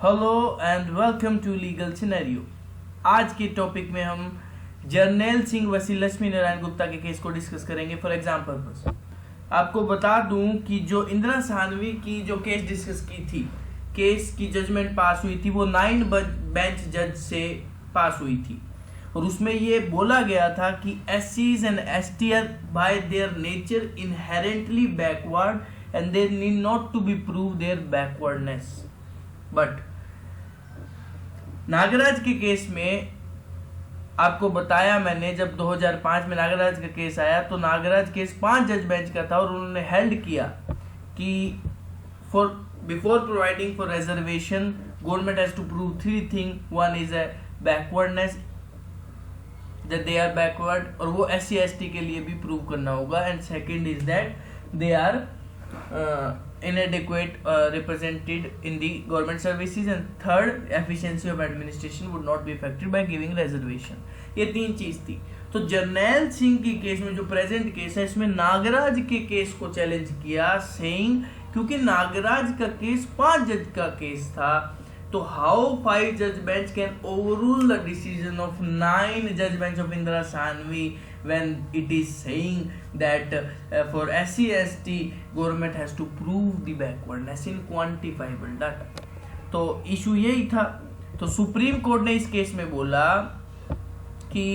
Hello and welcome to legal scenario. आज के topic में हम जर्नैल सिंह वर्सेस लक्ष्मी नारायण गुप्ता के केस को डिस्कस करेंगे फॉर एग्जाम पर्पस। आपको बता दूं कि जो इंदिरा सानवी की जो केस डिस्कस की थी, केस की जजमेंट पास हुई थी, वो 9 बेंच जज से पास हुई थी और उसमें ये बोला गया था कि SCs and ST are by their nature inherently backward and they need not to be prove their backwardness. But Nagraj के केस में आपको बताया मैंने, जब 2005 में नागराज का केस आया तो नागराज केस 5 जज बेंच का था और उन्होंने हेल्ड किया कि for before providing for reservation government has to prove 3 thing. One is a backwardness, that they are backward, और वो SC ST के लिए भी प्रूव करना होगा, and second is that they are inadequate represented in the government services, and third efficiency of administration would not be affected by giving reservation। ये 3 चीज थी। तो जर्नैल सिंह की केस में जो प्रेजेंट केस है, इसमें नागराज के केस को चैलेंज किया, सेइंग क्योंकि नागराज का केस 5 जज का केस था, तो हाउ 5 जज bench can overrule the decision of 9 जज bench of Indira Sawhney when it is saying that for SC ST government has to prove the backwardness in quantifiable data। तो इशू यही था। तो सुप्रीम कोर्ट ने इस केस में बोला कि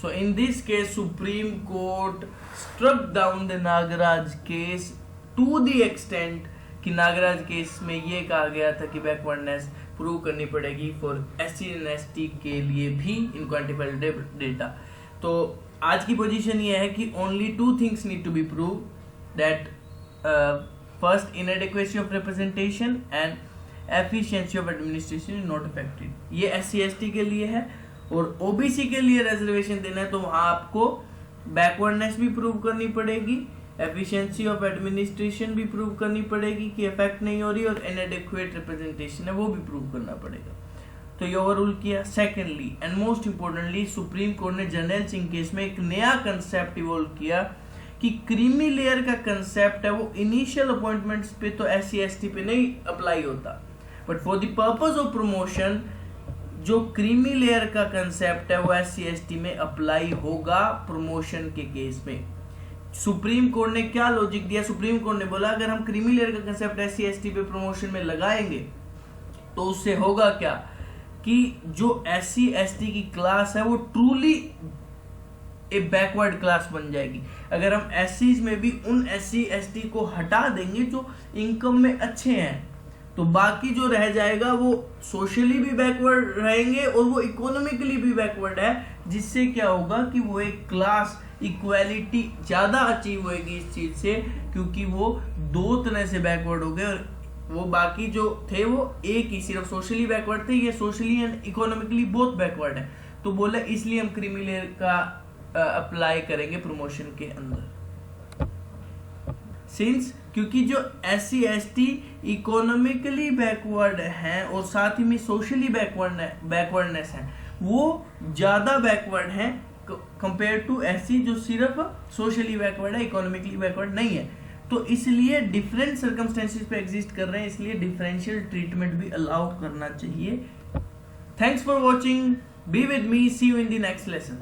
so in this case Supreme Court struck down the Nagaraj case to the extent कि नागराज केस में ये कहा गया था कि बैकवर्डनेस प्रूव करनी पड़ेगी फॉर SC एंड ST के लिए भी इन क्वांटिफाइड डेटा। तो आज की पोजीशन ये है कि only 2 things need to be prove, that first inadequacy of representation and efficiency of administration is not affected. ये SC ST के लिए है, और OBC के लिए रिजर्वेशन देना है तो वहां आपको बैकवर्डनेस भी प्रूव करनी पड़ेगी, एफिशिएंसी ऑफ एडमिनिस्ट्रेशन भी प्रूव करनी पड़ेगी कि इफेक्ट नहीं हो रही, और इनएडिक्वेट रिप्रेजेंटेशन है वो भी प्रूव करना पड़ेगा। तो ये ओवररूल किया। Secondly and most importantly supreme court ने जर्नैल सिंह केस में एक नया कंसेप्ट इवॉल्व किया कि क्रीमी लेयर का कंसेप्ट है वो इनिशियल अपॉइंटमेंट्स पे तो SC ST पे नहीं अप्लाई होता, but for the purpose of promotion जो क्रीमी लेयर का कंसेप्ट है वो SC ST में अप्लाई होगा प्रमोशन के केस में। सुप्रीम कोर्ट ने क्या लॉजिक दिया? सुप्रीम कोर्ट ने बोला अगर हम क्रीमी लेयर का कंसेप्ट SC ST पे प्रमोशन में लगाएंगे तो उससे होगा क्या कि जो SC ST की क्लास है वो ट्रूली ए बैकवर्ड क्लास बन जाएगी। अगर हम SCs में भी उन SC ST को हटा देंगे जो इनकम में अच्छे हैं, तो बाकी जो रह जाएगा वो सोशली भी बैकवर्ड रहेंगे और वो इकोनॉमिकली भी बैकवर्ड है, जिससे क्या होगा कि वो एक क्लास इक्वालिटी ज्यादा अचीव होगी इस चीज से, क्योंकि वो 2 तरह से बैकवर्ड हो गए और वो बाकी जो थे वो एक ही सिर्फ सोशली बैकवर्ड थे, ये socially and economically both backward है। तो बोला इसलिए हम क्रीमी लेयर का अप्लाई करेंगे प्रमोशन के अंदर, सिंस क्योंकि जो SC ST इकोनॉमिकली बैकवर्ड हैं और साथ ही में सोशली बैकवर्डनेस है, वो ज्यादा बैकवर्ड हैं कंपेयर टू SC जो सिर्फ सोशली बैकवर्ड है, इकोनॉमिकली बैकवर्ड नहीं है। तो इसलिए डिफरेंट सर्कमस्टेंसेस पे एग्जिस्ट कर रहे हैं, इसलिए डिफरेंशियल ट्रीटमेंट भी अलाउ करना चाहिए। Thanks for watching, be with me, see you in the next lesson.